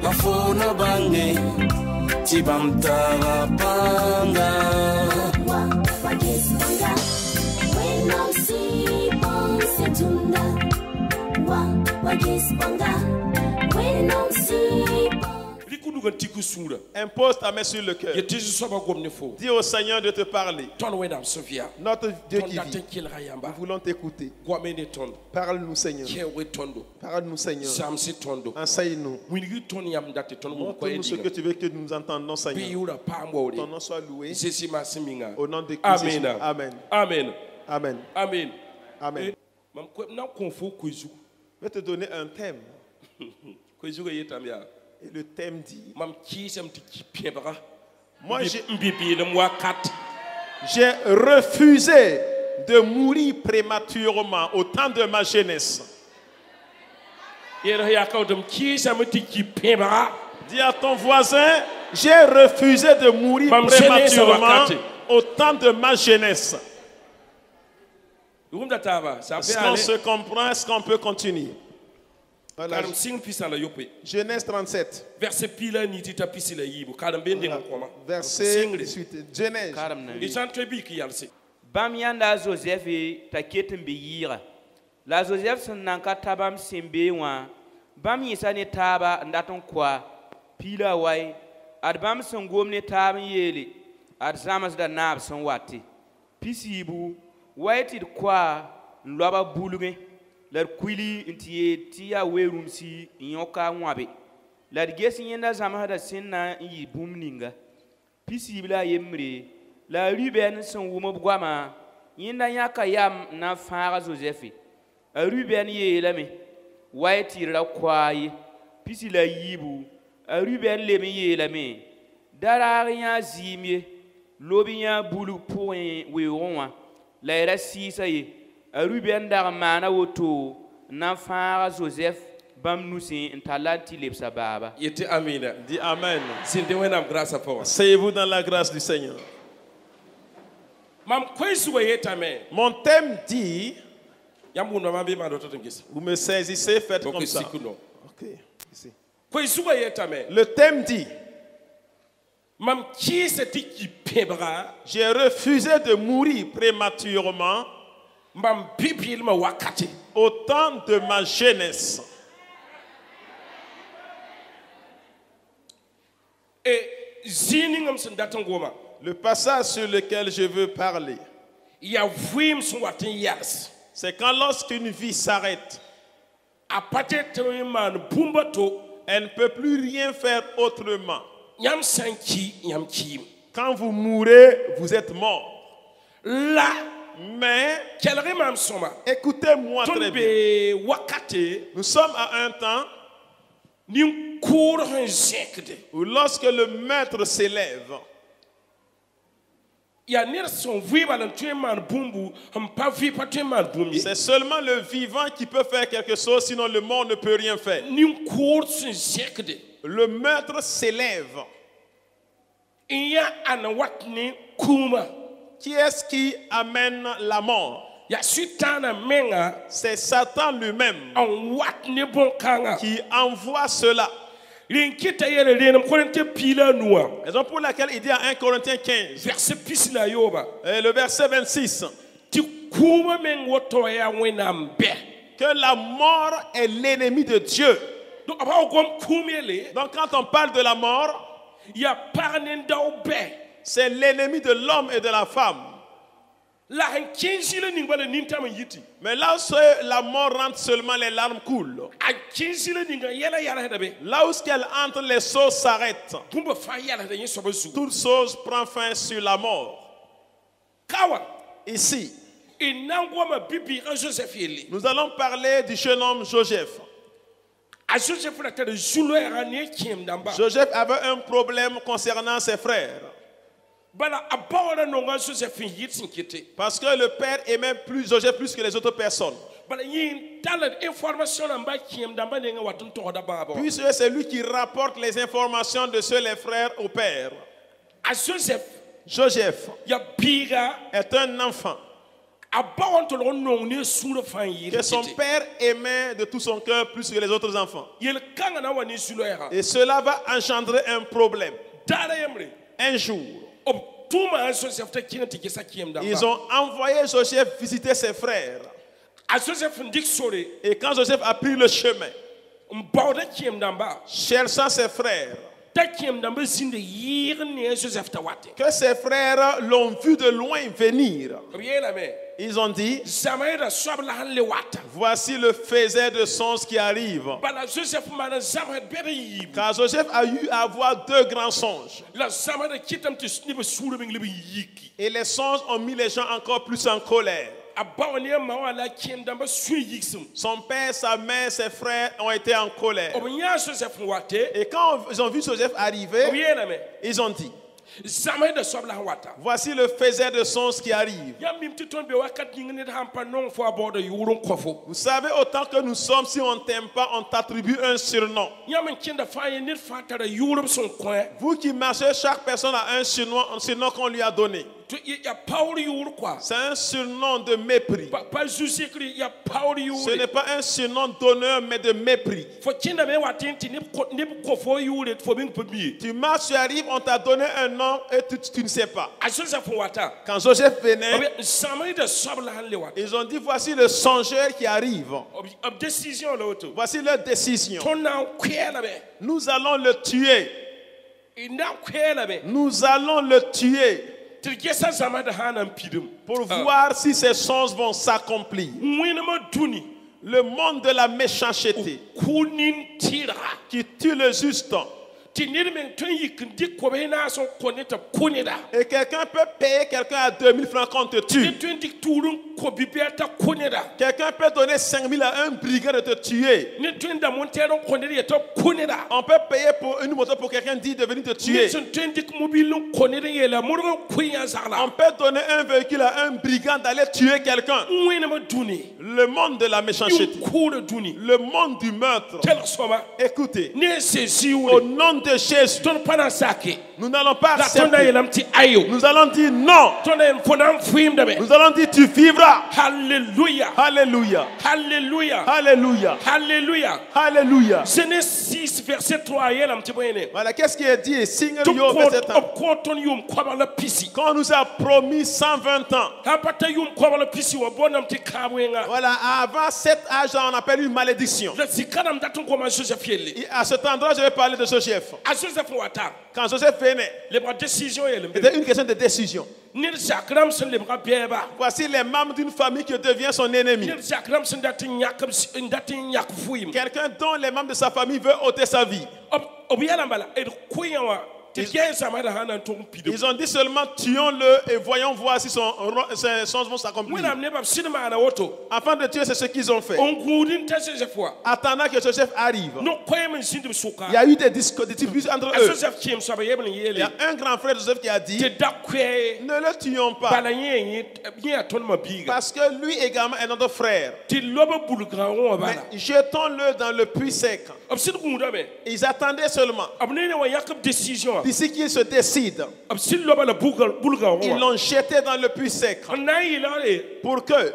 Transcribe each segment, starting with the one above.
la fona bange tibam tarapanga wa gisbanga when I see bon setunda wa gisbanga when I see impose ta main sur le cœur. Dis au Seigneur de te parler. Notre Dieu qui vit. Nous voulons t'écouter. Parle-nous, Seigneur. Parle-nous, Seigneur. Enseigne-nous. Montre-nous ce que tu veux que nous entendons, Seigneur. Ton nom soit loué. Au nom de Christ. Amen. Amen. Amen. Amen. Amen. Je vais te donner un thème. Et le thème dit, moi j'ai refusé de mourir prématurément au temps de ma jeunesse. Dis à ton voisin, j'ai refusé de mourir prématurément au temps de ma jeunesse. Est-ce qu'on se comprend? Est-ce qu'on peut continuer? Voilà. Genèse 37. Verset 18. Genèse. Bam yanda Joseph taketin biyira. La Joseph sun nanka tabam sembe wa. Bam yisane taba ndaton kwa pila wai. Ad bam sun gomne tab yele. Ad zamas da nab sun wati. Pisibu waited kwa nloba buluge. La kwili intie tia werum si nyoka ngwabe la gesi yenda zama da sinna yi bumninga pisi bila yemre la ruben son wumo gwama yenda yaka yam na fara Joseph a ruben ye lame waiti ra kwaye pisi la yibu a ruben le me ye lame darariya zimie lobiya bulu point we ronwa la ra si saye Ruben dar mana woto na fara Joseph bam nusi intalanti lepsa baba. Yete amina. Dis amen. Asseyez-vous dans la grâce du Seigneur. Mon thème dit, vous me saisissez, faites comme ça. Ok. Ici. Le thème dit, j'ai refusé de mourir prématurément au temps de ma jeunesse. Le passage sur lequel je veux parler, c'est quand lorsqu'une vie s'arrête, elle ne peut plus rien faire autrement. Quand vous mourrez, vous êtes mort. Mais, écoutez-moi très bien. Nous sommes à un temps où lorsque le maître s'élève, c'est seulement le vivant qui peut faire quelque chose, sinon le mort ne peut rien faire. Le maître s'élève. Qui est-ce qui amène la mort? C'est Satan lui-même qui envoie cela. Raison pour laquelle il dit à 1 Corinthiens 15, et le verset 26, que la mort est l'ennemi de Dieu. Donc quand on parle de la mort, c'est l'ennemi de l'homme et de la femme. Mais là où la mort rentre, seulement les larmes coulent. Là où elle entre, les choses s'arrêtent. Toute chose prend fin sur la mort. Ici, nous allons parler du jeune homme Joseph. Joseph avait un problème concernant ses frères. Parce que le père aimait plus Joseph plus que les autres personnes. Puisque c'est lui qui rapporte les informations de ceux les frères au père. Joseph est un enfant que son père aimait de tout son cœur plus que les autres enfants. Et cela va engendrer un problème. Un jour, ils ont envoyé Joseph visiter ses frères. Et quand Joseph a pris le chemin, cherchant ses frères, que ses frères l'ont vu de loin venir, ils ont dit, voici le faiseur de songes qui arrive. Car Joseph a eu à avoir 2 grands songes. Et les songes ont mis les gens encore plus en colère. Son père, sa mère, ses frères ont été en colère. Et quand ils ont vu Joseph arriver, ils ont dit, voici le faiseur de songes qui arrive. Vous savez, autant que nous sommes, si on ne t'aime pas, on t'attribue un surnom. Vous qui marchez, chaque personne a un surnom qu'on lui a donné. C'est un surnom de mépris. Ce n'est pas un surnom d'honneur, mais de mépris. Tu marches, tu arrives, on t'a donné un nom et tu ne sais pas. Quand Joseph venait, ils ont dit, voici le songeur qui arrive. Voici leur décision. Nous allons le tuer. Nous allons le tuer. Pour voir si ces choses vont s'accomplir. Le monde de la méchanceté qui tue le juste. Et quelqu'un peut payer quelqu'un à 2000 francs qu'on te tue. Quelqu'un peut donner 5000 à un brigand de te tuer. On peut payer pour une moto pour quelqu'un dit de venir te tuer. On peut donner un véhicule à un brigand d'aller tuer quelqu'un. Le monde de la méchanceté. Le monde du meurtre. Écoutez, au nom de Jésus, nous n'allons pas accepter. Nous allons dire non. Nous allons dire tu vivras. Alléluia. Alléluia. Alléluia. Alléluia. Alléluia. Alléluia. Genèse 6 verset 3. Voilà, qu'est-ce qui est dit ici? Quand on nous a promis 120 ans. Voilà, avant cet âge, on appelle une malédiction. Et à cet endroit, je vais parler de Joseph. Quand Joseph venait, c'était une question de décision. Voici les membres d'une famille qui devient son ennemi. Quelqu'un dont les membres de sa famille veulent ôter sa vie. Ils ont dit seulement tuons-le et voyons voir si son changement s'accomplit. Afin de tuer, c'est ce qu'ils ont fait. Attendant que Joseph arrive, il y a eu des disputes entre eux. Il y a un grand frère de Joseph qui a dit, ne le tuons pas. Parce que lui également est notre frère. Mais jetons-le dans le puits sec. Ils attendaient seulement. D'ici qu'ils se décident, ils l'ont jeté dans le puits sec. Pour que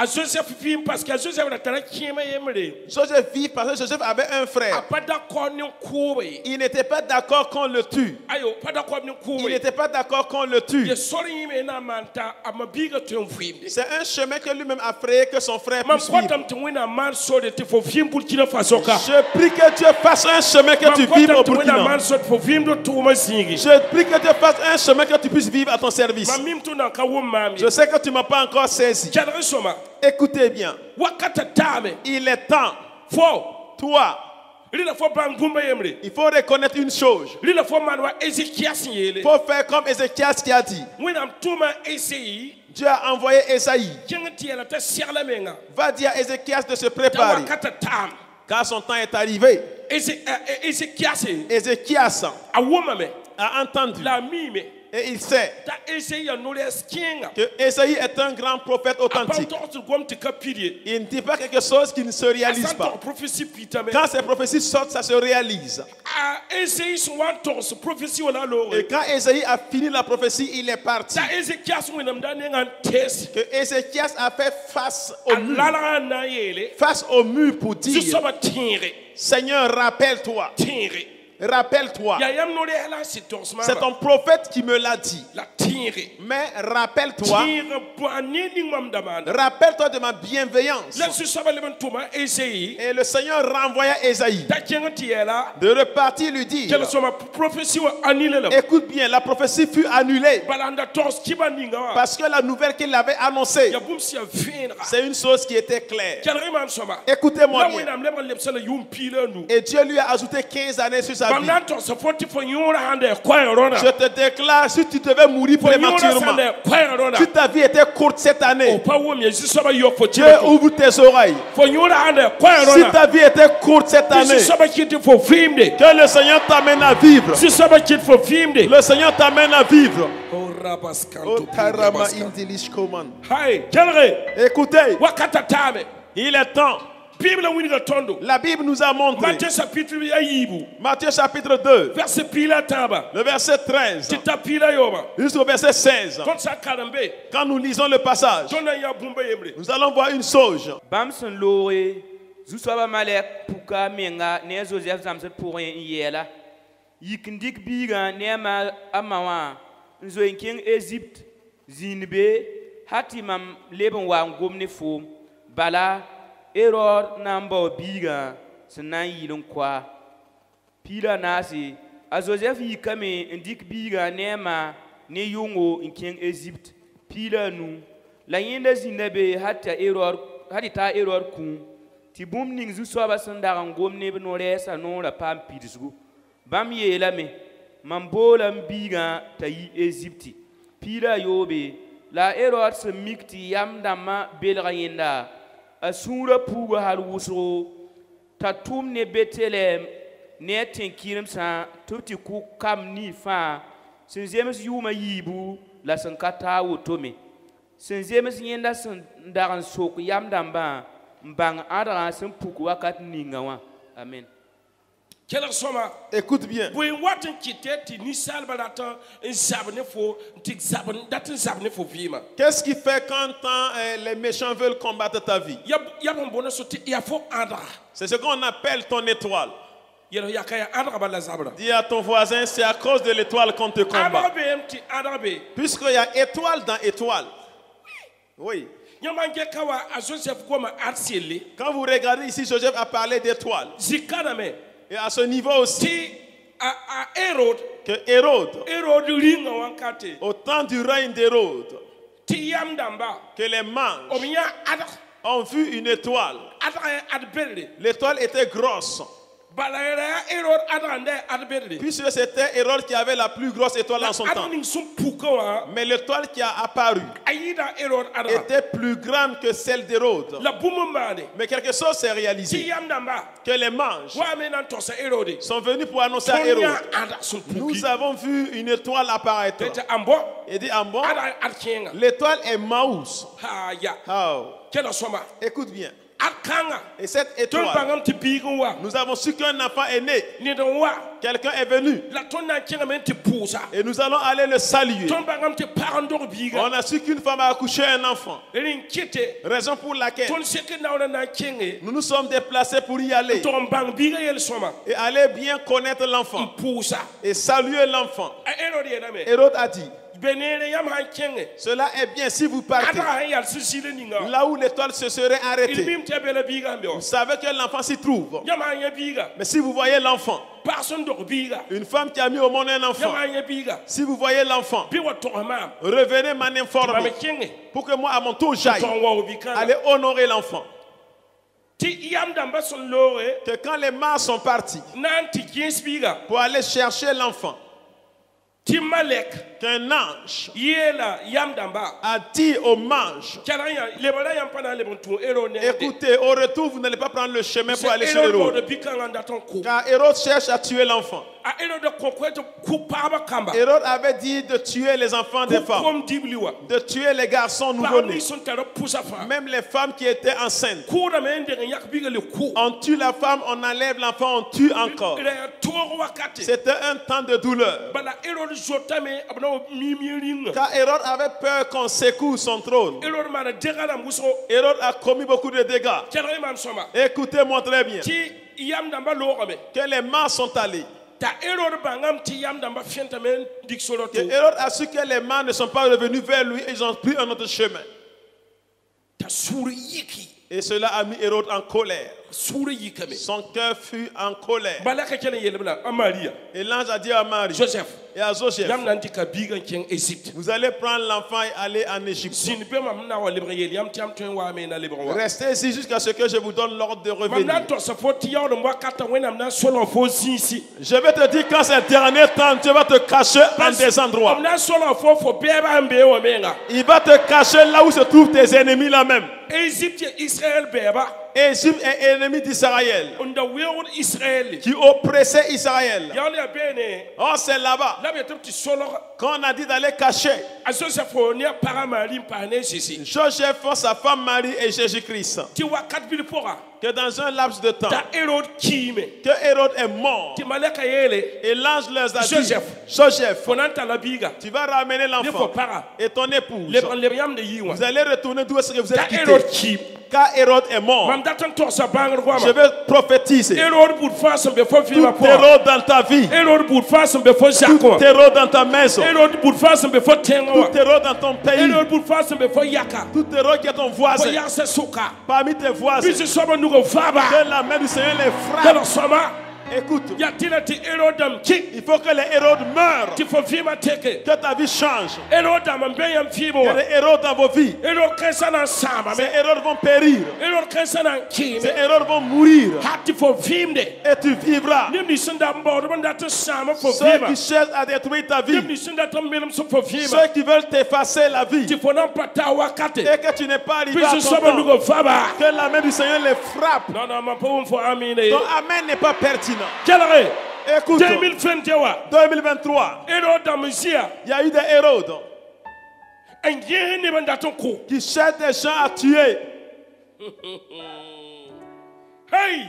Joseph vive parce que Joseph avait un frère. Il n'était pas d'accord qu'on le tue. Il n'était pas d'accord qu'on le tue. C'est un chemin que lui-même a frayé que son frère puisse vivre. Je prie que Dieu fasse un chemin que tu vives au Burkina. Je prie que Dieu fasse un chemin que tu puisses vivre à ton service. Je sais que tu ne m'as pas encore saisi. Écoutez bien. Il est temps. Toi, il faut reconnaître une chose. Il faut faire comme Ézéchias qui a dit. Dieu a envoyé Esaïe. Va dire à Ézéchias de se préparer. Car son temps est arrivé. Ézéchias a entendu Et il sait que Ésaïe est un grand prophète authentique. Il ne dit pas quelque chose qui ne se réalise pas. Quand ces prophéties sortent, ça se réalise. Et quand Ésaïe a fini la prophétie, il est parti. Que Ézéchias a fait face au mur. Face au mur pour dire, Seigneur, rappelle-toi. Rappelle-toi. C'est ton prophète qui me l'a dit. Mais rappelle-toi. Rappelle-toi de ma bienveillance. Et le Seigneur renvoya Ésaïe de repartir lui dire, écoute bien, la prophétie fut annulée parce que la nouvelle qu'il avait annoncée, c'est une chose qui était claire. Écoutez-moi bien. Et Dieu lui a ajouté 15 années sur sa vie. Je te déclare, si tu devais mourir prématurément, si ta vie était courte cette année, Dieu ouvre tes oreilles. Si ta vie était courte cette année, que le Seigneur t'amène à vivre. Le Seigneur t'amène à vivre. Écoutez, il est temps. La Bible nous a montré. Matthieu chapitre 2. Le verset 13. Jusqu'au verset 16. Quand nous lisons le passage, nous allons voir une chose. Error number biga senan yilon kwa pila nasi a Joseph yi kame indik biga nema ne yungo in Egypt pila nu la yenda zinabe hatta error kun ti bum ning zu so ba sanda ngom ne no resa no la pam pidisgu bam yela me mambola biga tayi Egypt pila yobe la error se mikti yam dama belga yenda a sura puga hal wusro tatum ne Bethlehem ne tenkirim sa tuti ku kam ni fa sin zemes yuma yibu la san kata wotome sin zemes yenda san daran sok yam damba mbang adara san puku wakat ningawa amen. Écoute bien. Qu'est-ce qui fait quand les méchants veulent combattre ta vie? C'est ce qu'on appelle ton étoile. Dis à ton voisin, c'est à cause de l'étoile qu'on te combat. Puisqu'il y a étoile dans étoile. Oui. Quand vous regardez ici, Joseph a parlé d'étoile. Et à ce niveau aussi, que Hérode, au temps du règne d'Hérode, que les mages ont vu une étoile. L'étoile était grosse. Puisque c'était Hérode qui avait la plus grosse étoile en son temps. Mais l'étoile qui a apparu était plus grande que celle d'Hérode. Mais quelque chose s'est réalisé. Que les mages sont venus pour annoncer à Hérode, nous avons vu une étoile apparaître. Il dit, Ambo, l'étoile est Maus. Écoute bien. Et cette étoile, nous avons su qu'un enfant est né. Quelqu'un est venu. Et nous allons aller le saluer. On a su qu'une femme a accouché un enfant. Raison pour laquelle nous nous sommes déplacés pour y aller. Et aller bien connaître l'enfant. Et saluer l'enfant. Hérode a dit, cela est bien si vous partez là où l'étoile se serait arrêtée. Vous savez que l'enfant s'y trouve. Mais si vous voyez l'enfant, une femme qui a mis au monde un enfant, si vous voyez l'enfant, revenez m'en informer pour que moi à mon tour j'aille aller honorer l'enfant. Que quand les mâles sont partis pour aller chercher l'enfant, qu'un ange a dit au mage, écoutez, au retour vous n'allez pas prendre le chemin pour aller chez Hérode, car Hérode cherche à tuer l'enfant. Hérode avait dit de tuer les enfants des femmes, de tuer les garçons nouveau-nés, même les femmes qui étaient enceintes. On tue la femme, on enlève l'enfant, on tue encore. C'était un temps de douleur. Car Hérode avait peur qu'on secoue son trône. Hérode a commis beaucoup de dégâts. Écoutez-moi très bien. Que les mains sont allées. Hérode a su que les mains ne sont pas revenus vers lui et ils ont pris un autre chemin. Et cela a mis Hérode en colère. Son cœur fut en colère. Et l'ange a dit à Marie et à Joseph, vous allez prendre l'enfant et aller en Égypte. Restez ici jusqu'à ce que je vous donne l'ordre de revenir. Je vais te dire quand c'est dernier temps, tu vas te cacher en des endroits. Il va te cacher là où se trouvent tes ennemis là même. Égypte est ennemi d'Israël qui oppressait Israël. Oh, c'est là-bas qu'on a dit d'aller cacher Joseph, sa femme Marie et Jésus-Christ. Que dans un laps de temps, que Hérode est mort. Et l'ange leur a dit, Joseph, tu vas ramener l'enfant et ton épouse. Vous allez retourner d'où est-ce que vous êtes quittés. Car Hérode est mort. Je vais prophétiser. Tout Hérode dans ta vie. Tout Hérode dans ta maison. Tout Hérode dans ton pays. Tout Hérode qui est ton voisin. Parmi tes voisins. Que la main du Seigneur les frappe. Écoute, il faut que les Hérodes meurent, que ta vie change. Il y a des Hérodes dans vos vies. Ces Hérodes vont périr. Ces Hérodes vont mourir. Et tu vivras. Ceux qui cherchent à détruire ta vie, ceux qui veulent t'effacer la vie, et que tu n'es pas arrivé à ton temps, que la main du Seigneur les frappe. Ton amen n'est pas pertinent. Écoute, 2023, il y a eu des Hérodes qui cherchent des gens à tuer. Hey!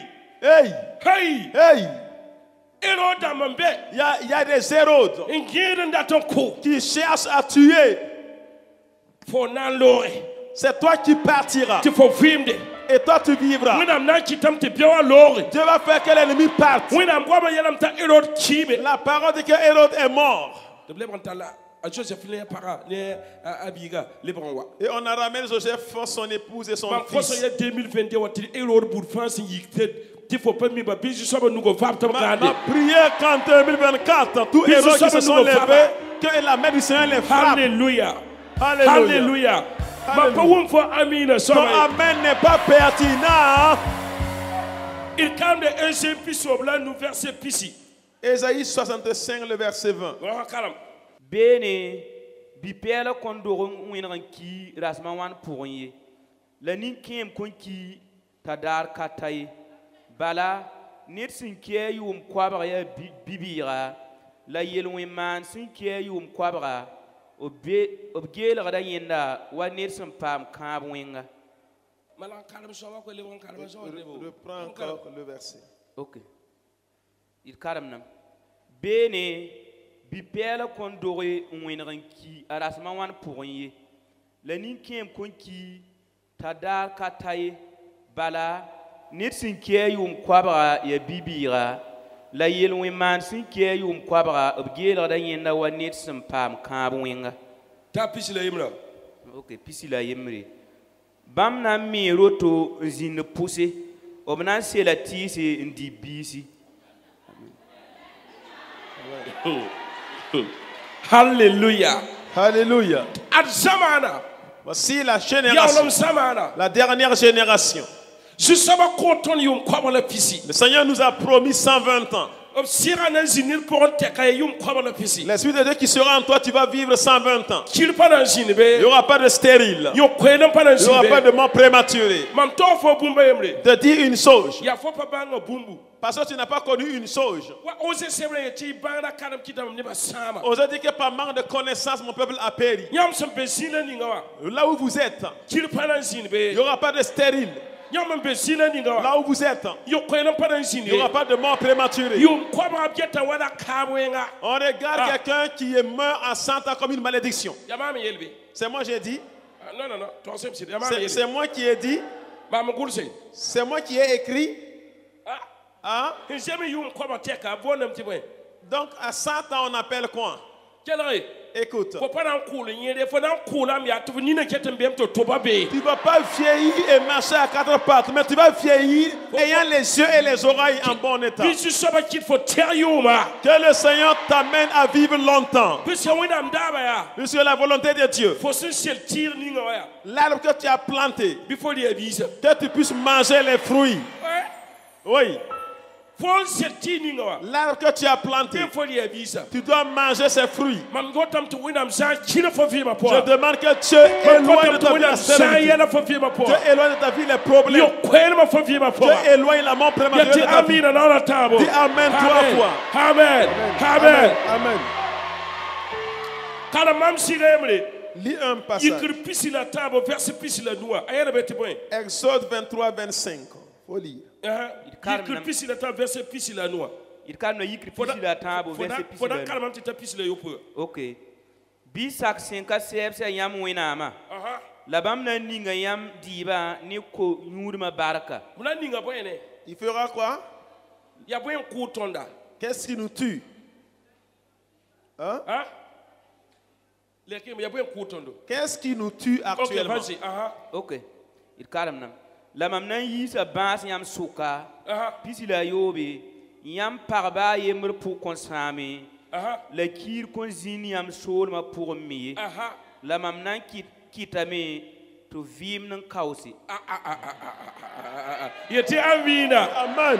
Il y a des Hérodes qui cherchent à tuer. C'est toi qui partiras. Et toi tu vivras. Dieu va faire que l'ennemi parte. La parole dit que Hérode est mort. Et on a ramené Joseph, son épouse et son fils. Ma prière qu'en 2024, tous les héros qui se sont levés, que la main du Seigneur les frappe. Alléluia. Alléluia. Ton amen n'est pas pertinent. Il calme les nous verset ici. Ésaïe 65, le verset 20. Bene bipela kondoron winran ki rasman wan pourye la nin kem kon ki tadar katay bala nit sin kiye yum kwabra ya bibira la yelwen man sin kiye yum kwabra obgel gada yenda wa nit sin pam kab winga Reprends encore le verset. OK. Il karamnam bene bipela kondore winran ki arasman wan pourye la nin kem kon ki tadar katay bala nit sin kiye yum kwabra ya bibira la yelwen man sin kiye yum kwabra obgel da yenda wa nit sin pam kab winga ta pisila yimra. OK, pisila yimri bam na mi roto zin pousse obna c'est la tisi ndi bisi. Alléluia. Alléluia. Voici la génération, la dernière génération. Le Seigneur nous a promis 120 ans. L'Esprit de Dieu qui sera en toi, tu vas vivre 120 ans. Il n'y aura pas de stérile. Il n'y aura pas de mort prématurée. De dire une chose. Parce que tu n'as pas connu une chose. Osez dire que par manque de connaissance, mon peuple a péri. Là où vous êtes, il n'y aura pas de stérile. Là où vous êtes, il n'y aura pas de mort prématurée. On regarde quelqu'un qui meurt à 100 ans comme une malédiction. C'est moi qui ai dit. C'est moi qui ai dit. C'est moi qui ai écrit. Ah? Donc à 100 ans on appelle quoi? Écoute. Tu ne vas pas vieillir et marcher à quatre pattes, mais tu vas vieillir ayant les yeux et les oreilles en bon état. Que le Seigneur t'amène à vivre longtemps. Puisque la volonté de Dieu. L'arbre que tu as planté, que tu puisses manger les fruits. Oui. L'arbre que tu as planté, tu dois manger ses fruits. Je demande que Dieu éloigne de ta vie la stérilité. Dieu éloigne de ta vie les problèmes. Dieu éloigne la mort prématurée de ta vie. Dis Amen 3 fois. Amen. Amen. Amen. Lis un passage. Exode 23, 25. Faut lire. Ok. Bisak senka sebsa yam winama. Labam na ninga yam diba ni ko nyurma baraka. Il fera quoi? Qu'est-ce qui nous tue? Hein? Qu'est-ce qui nous tue actuellement? Ok. Il calme. La mamna yisa bas yam suka pisila yobe yam parba yemr pour consami la kir konzini yam solma pour mi la mamna kitame to vim nan kausi yeti amina amen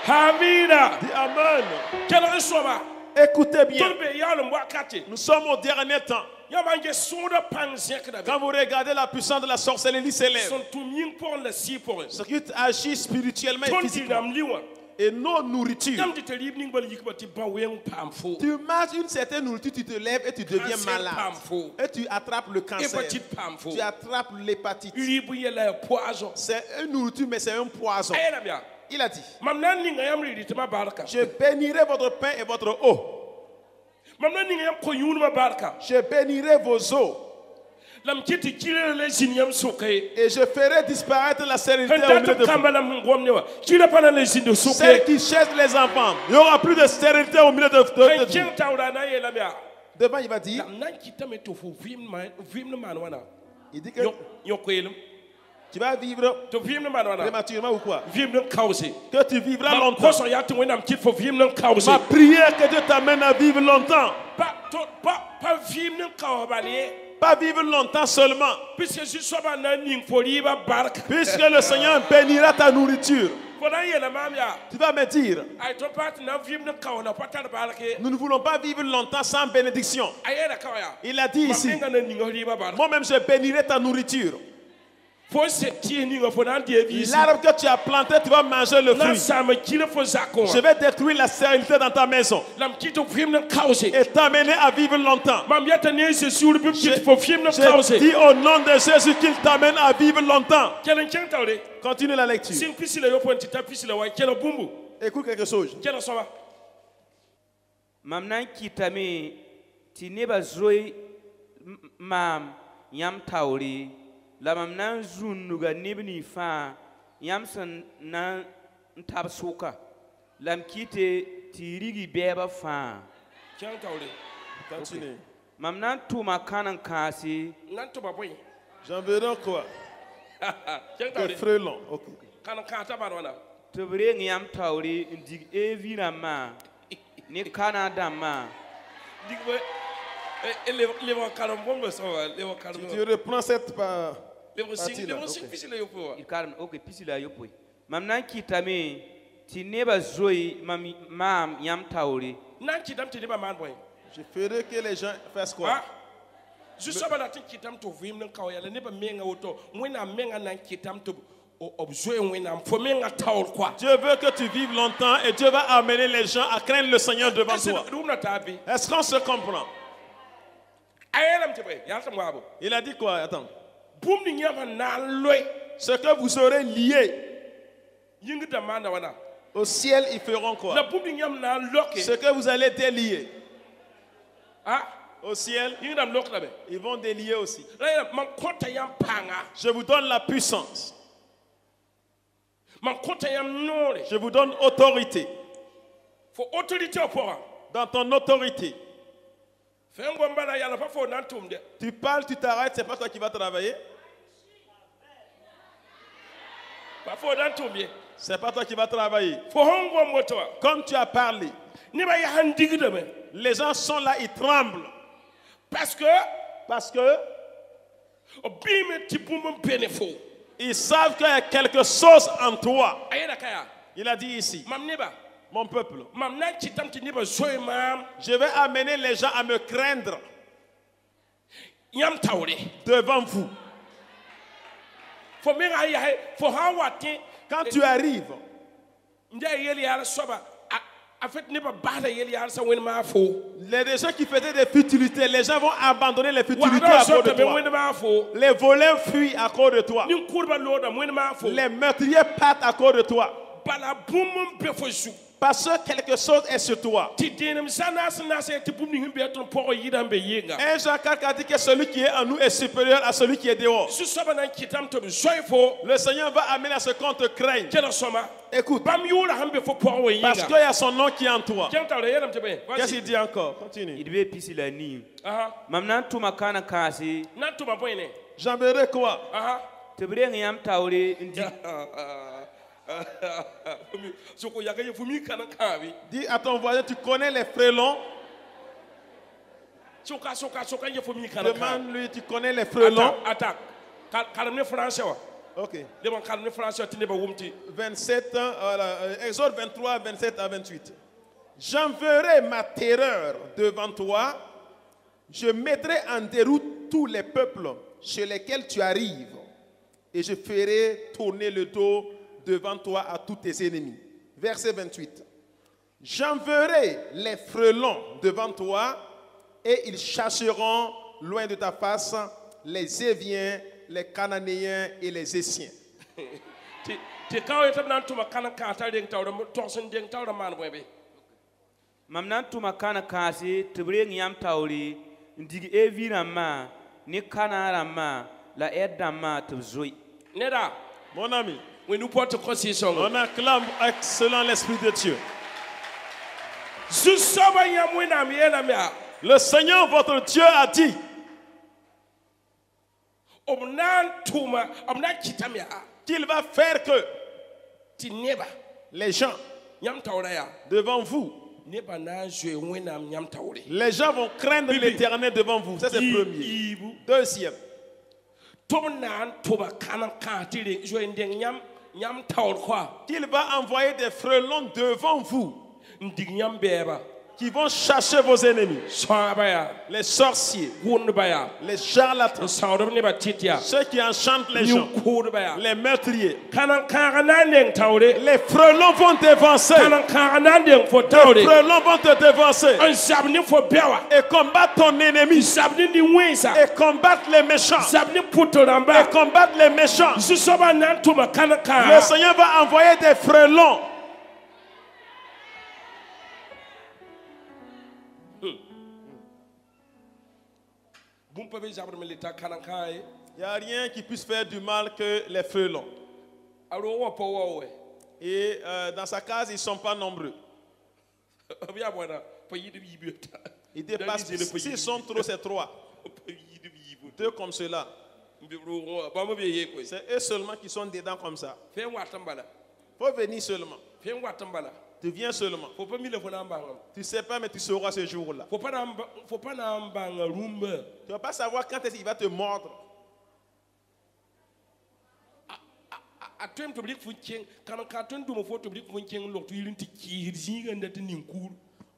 amina di amen quel soit. Écoutez bien, nous sommes au dernier temps. Quand vous regardez la puissance de la sorcellerie s'élève, ce qui agit spirituellement et physiquement, et nos nourritures. Tu manges une certaine nourriture, tu te lèves et tu deviens malade. Et tu attrapes le cancer. Tu attrapes l'hépatite. C'est une nourriture, mais c'est un poison. Il a dit, je bénirai votre pain et votre eau. Je bénirai vos eaux. Et je ferai disparaître la stérilité au milieu de vous. Celles qui cherchent les enfants, il n'y aura plus de stérilité au milieu de vous. Devant, il va dire, il dit que tu vas vivre prématurément ou quoi? Que tu vivras longtemps. Ma prière que Dieu t'amène à vivre longtemps. Pas vivre longtemps seulement. Puisque le Seigneur bénira ta nourriture. Tu vas me dire, nous ne voulons pas vivre longtemps sans bénédiction. Il a dit ici, moi-même je bénirai ta nourriture. L'arbre que tu as planté, tu vas manger le fruit. Je vais détruire la stérilité dans ta maison et t'amener à vivre longtemps. Je dis au nom de Jésus qu'il t'amène à vivre longtemps. Continue la lecture. Écoute quelque chose. Mamna kitame tineba zoi mam yam tauri. La mamna zunuga nibni fa yamsan na tabsuka lam kite tirigi beba fa Continue. mamna tuma kanan kasi J'en verrai quoi? Des frelons. Ok. tebre yam tauri dig evira ma ni kanada ma Tu reprends cette partie-là. Ok, pisila yopo. Mamna kitame ti neba zoe mam yam tauri nan kitam ti neba man boy Je ferai que les gens fassent quoi? Je sais pas la kitam to vim nan kawya la neba menga woto mwena menga nan kitam to Dieu veut que tu vives longtemps et Dieu va amener les gens à craindre le Seigneur devant toi. Est-ce qu'on se comprend? Il a dit quoi? Attends. Ce que vous aurez lié au ciel, ils feront quoi? Ce que vous allez délier au ciel, ils vont délier aussi. Je vous donne la puissance. Je vous donne autorité. Dans ton autorité. Tu parles, tu t'arrêtes, c'est pas toi qui vas travailler. C'est pas toi qui vas travailler. Comme tu as parlé, les gens sont là, ils tremblent. Parce que ils savent qu'il y a quelque chose en toi. Il a dit ici, mon peuple, je vais amener les gens à me craindre devant vous. Quand tu arrives, les gens qui faisaient des futilités, les gens vont abandonner les futilités à cause de toi. Les voleurs fuient à cause de toi. Les meurtriers partent à cause de toi. Parce que quelque chose est sur toi. 1 Jean 4 a dit que celui qui est en nous est supérieur à celui qui est dehors. Le Seigneur va amener à ce qu'on te craigne. Écoute. Parce qu'il y a son nom qui est en toi. Qu'est-ce qu'il dit encore? Continue. J'enverrai quoi? Dis à ton voisin, tu connais les frelons? Demande-lui, tu connais les frelons? Ok. 27, Exode 23, 27 à 28. J'enverrai ma terreur devant toi. Je mettrai en déroute tous les peuples chez lesquels tu arrives. Et je ferai tourner le dos devant toi à tous tes ennemis. Verset 28. J'enverrai les frelons devant toi et ils chasseront loin de ta face les Éviens, les Cananéens et les Essiens. Mon ami, on acclame excellent l'Esprit de Dieu. Le Seigneur votre Dieu a dit qu'il va faire que les gens devant vous, les gens vont craindre l'Éternel devant vous. Ça c'est le premier. Deuxième, qu'il va envoyer des frelons devant vous qui vont chercher vos ennemis, les sorciers, les charlatans, ceux qui enchantent les gens, les meurtriers. Les frelons vont devancer. Les frelons vont te devancer et combattre ton ennemi et combattre les méchants et combattre les méchants. Le Seigneur va envoyer des frelons. Il n'y a rien qui puisse faire du mal que les frelons. Et dans sa case, ils ne sont pas nombreux. Ils dépassent. S'ils sont trop, c'est 3. 2 comme cela. C'est eux seulement qui sont dedans comme ça. Il faut venir seulement. Tu viens seulement. Tu ne sais pas, mais tu sauras ce jour-là. Tu ne vas pas savoir quand il va te mordre.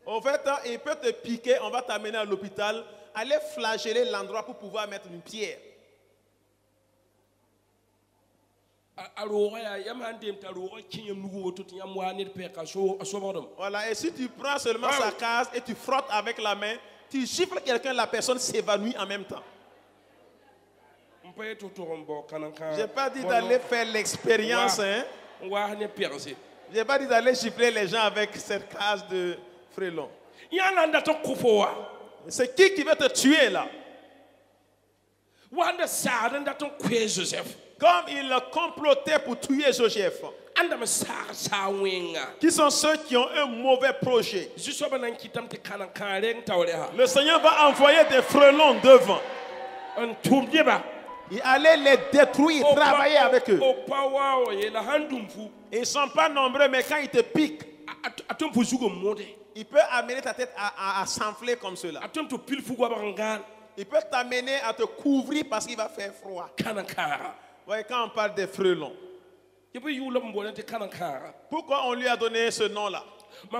En fait, il peut te piquer, on va t'amener à l'hôpital, aller flageller l'endroit pour pouvoir mettre une pierre. Voilà, et si tu prends seulement sa case et tu frottes avec la main, tu gifles quelqu'un, la personne s'évanouit en même temps. Je n'ai pas dit d'aller faire l'expérience, hein. Je n'ai pas dit d'aller gifler les gens avec cette case de frélon. C'est qui veut te tuer là? Comme il complotait pour tuer Joseph. Qui sont ceux qui ont un mauvais projet? Le Seigneur va envoyer des frelons devant. Il allait les détruire, travailler avec eux. Ils ne sont pas nombreux, mais quand ils te piquent, il peut amener ta tête à s'enfler comme cela. Il peut t'amener à te couvrir parce qu'il va faire froid. Voyez, quand on parle des frelons, pourquoi on lui a donné ce nom-là? Que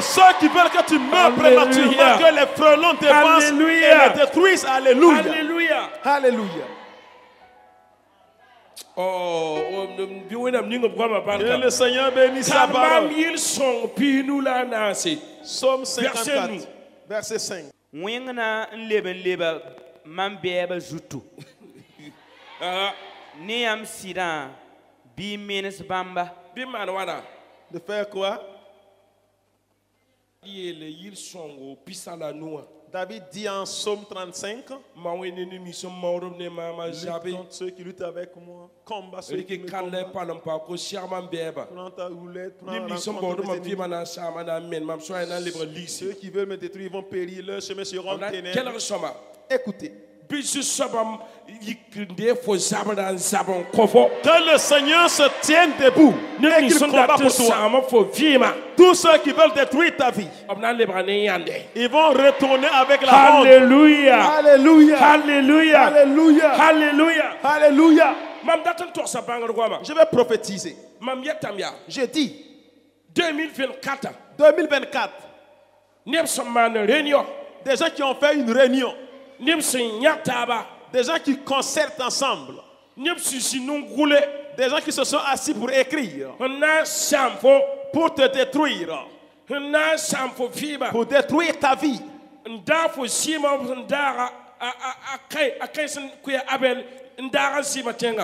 ceux qui veulent que tu meurs prématurément, que les frelons t'avancent et les détruisent. Alléluia. Alléluia. Alléluia. Que le Seigneur bénisse sa parole. Psaume 54, verset 5. De faire quoi? David dit en Psaume 35, lutte contre ceux qui luttent avec moi, combat ceux qui me combattent. Prends ta houlette, ceux qui veulent me détruire vont périr, leurs chemins seront ténèbres. Écoutez. Que le Seigneur se tienne debout et qu'il combat pour toi. Tous ceux qui veulent détruire ta vie, ils vont retourner avec la honte. Alléluia. Alléluia. Alléluia. Alléluia. Alléluia. Alléluia. Je vais prophétiser. Je dis 2024. Des gens qui ont fait une réunion. Des gens qui concertent ensemble. Des gens qui se sont assis pour écrire. Pour te détruire. Pour détruire ta vie.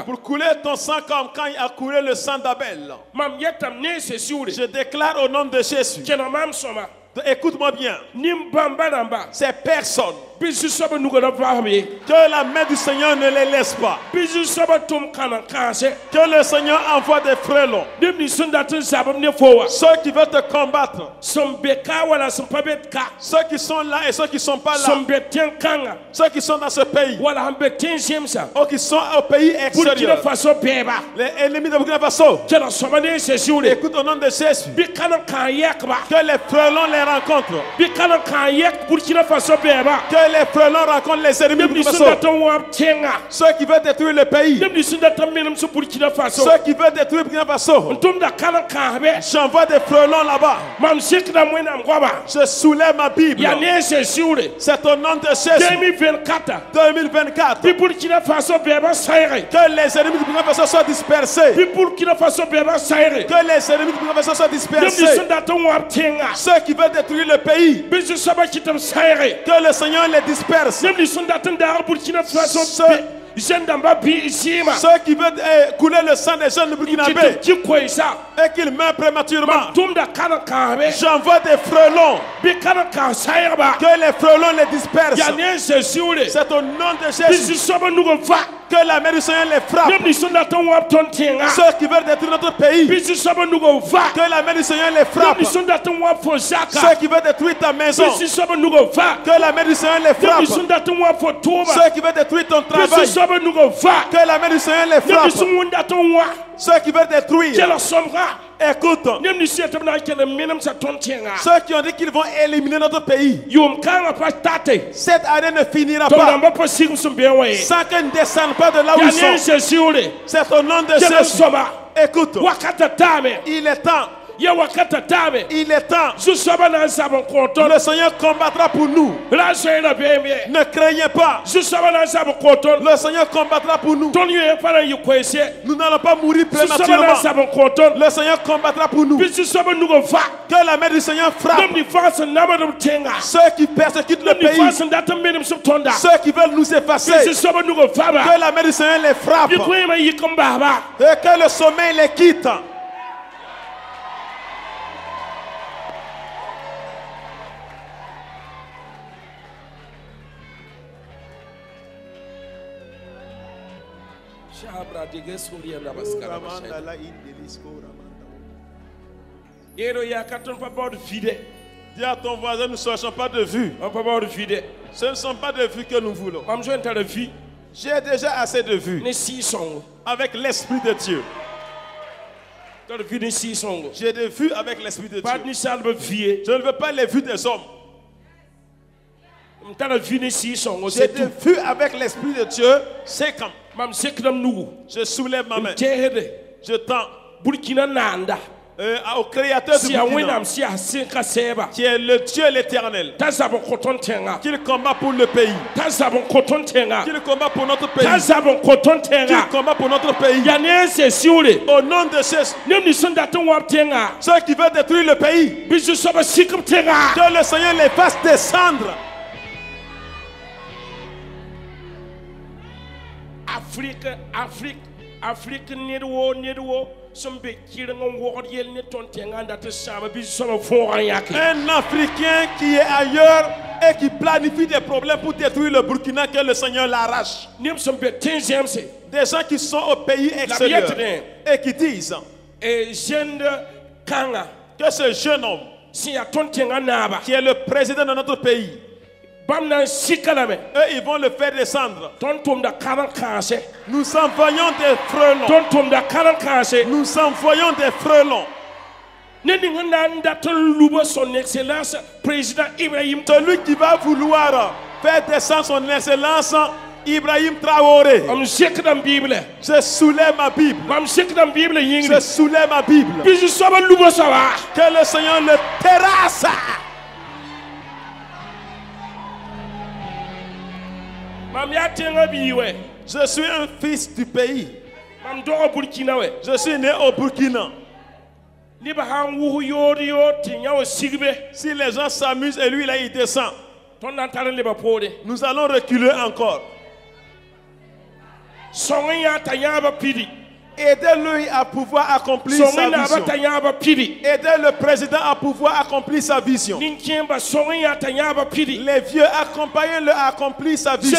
Pour couler ton sang comme quand il a coulé le sang d'Abel. Je déclare au nom de Jésus. Écoute-moi bien. Ces personnes, que la main du Seigneur ne les laisse pas. Que le Seigneur envoie des frelons. Ceux qui veulent te combattre. Ceux qui sont là et ceux qui ne sont pas là. Ceux qui sont dans ce pays. Ou qui sont au pays extérieur. Les ennemis de Burkina Faso. Écoute au nom de Jésus. Que les frelons les rencontrent. Que les frelons rencontrent les ennemis de Burkina Faso. Ceux qui veulent détruire le pays. Ceux qui veulent détruire Burkina Faso. J'envoie des frelons là-bas. Je soulève ma Bible. C'est au nom de Jésus. 2024. Que les ennemis de Burkina Faso soient dispersés. Que les ennemis de Burkina Faso soient dispersés. Ceux qui veulent détruire le pays. Que le Seigneur les disperse. Ceux qui veulent couler le sang des jeunes burkinabés et qu'ils meurent prématurément. J'envoie des frelons. Que les frelons les dispersent. C'est au nom de Jésus. Que la main du Seigneur les frappe. Ceux qui veulent détruire notre pays. Que la main du Seigneur les frappe. Ceux qui veulent détruire ta maison. Que la main du Seigneur les frappe. Ceux qui veulent détruire ton travail. Que la main du Seigneur les frappe. Ceux qui veulent détruire. Écoute. Ceux qui ont dit qu'ils vont éliminer notre pays. Cette année ne finira pas sans qu'ils ne descendent pas de là où ils sont. C'est au nom de Jésus. Écoute. Il est temps. Il est temps. Le Seigneur combattra pour nous. Ne craignez pas. Le Seigneur combattra pour nous. Nous n'allons pas mourir prématurément. Le Seigneur combattra pour nous. Que la main du Seigneur frappe ceux qui persécutent le pays, ceux qui veulent nous effacer. Que la main du Seigneur les frappe et que le sommeil les quitte. Dis à ton voisin, nous ne cherchons pas de vue. Ce ne sont pas de vue que nous voulons. J'ai déjà assez de vues avec l'Esprit de Dieu. J'ai des vues avec l'Esprit de Dieu. Je ne veux pas les vues des hommes. J'ai des vues avec l'Esprit de Dieu. C'est comme je soulève ma main. Je tends au Créateur du Burkina, qui est le Dieu l'éternel, qu'il combat pour le pays, qu'il combat pour notre pays, qu'il combat pour notre pays. Au nom de Jésus, ceux qui veulent détruire le pays, que le Seigneur les fasse descendre. Afrique, un Africain qui est ailleurs et qui planifie des problèmes pour détruire le Burkina, que le Seigneur l'arrache. Des gens qui sont au pays extérieur et qui disent que ce jeune homme qui est le président de notre pays, eux, ils vont le faire descendre. Nous envoyons des frelons. Nous envoyons des frelons. Celui qui va vouloir faire descendre son excellence Ibrahim Traoré. Je soulève ma Bible. Je soulève ma Bible. Que le Seigneur le terrasse. Je suis un fils du pays. Je suis né au Burkina. Si les gens s'amusent et lui là il descend, nous allons reculer encore. Aidez-le à pouvoir accomplir sa vision. Aidez le président à pouvoir accomplir sa vision. Les vieux, accompagnez-le à accomplir sa vision.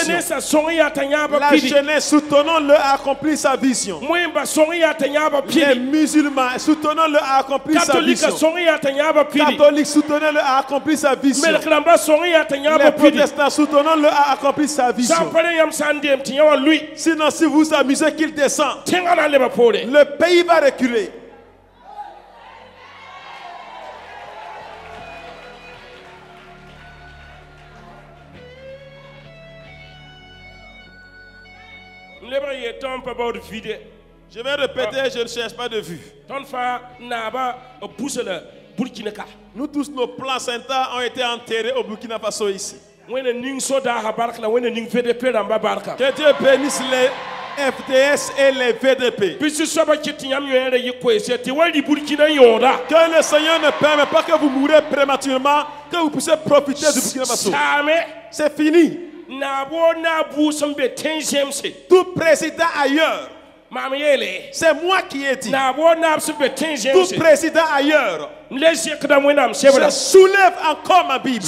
La jeunesse, soutenons-le à accomplir sa vision. Les musulmans, soutenons-le à accomplir sa vision. Catholiques, soutenons-le à accomplir sa vision. Les protestants, soutenons-le à accomplir sa vision. Sinon, si vous vous amusez qu'il descend, le pays va reculer. Je vais répéter, je ne cherche pas de vue. Nous tous, nos placenta ont été enterrés au Burkina Faso ici. Que Dieu bénisse les FDS et les VDP. Que le Seigneur ne permet pas que vous mourrez prématurément, que vous puissiez profiter du Burkina Faso. C'est fini. Tout président ailleurs, c'est moi qui ai dit. Tout président ailleurs, je soulève encore ma Bible.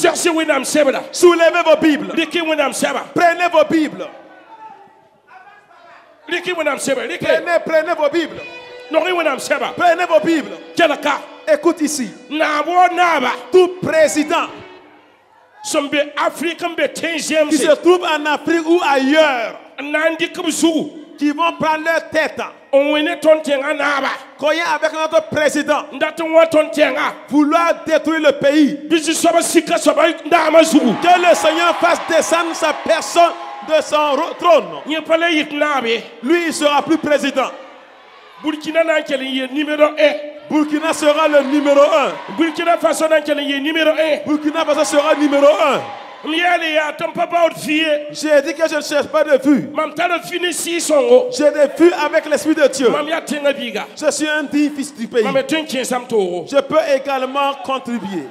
Soulevez vos Bibles. Prenez vos Bibles. Prenez vos Bibles. Prenez vos Bibles. Écoute ici. Tout président qui se trouve en Afrique ou ailleurs, qui vont prendre leur tête Croyez avec notre président. Vouloir détruire le pays. Que le Seigneur fasse descendre sa personne de son trône. Lui, il sera plus président. Burkina sera le numéro 1. Burkina Faso sera numéro 1. J'ai dit que je ne cherche pas de vue. J'ai des vues avec l'Esprit de Dieu. Je suis un digne fils du pays. Je peux également contribuer.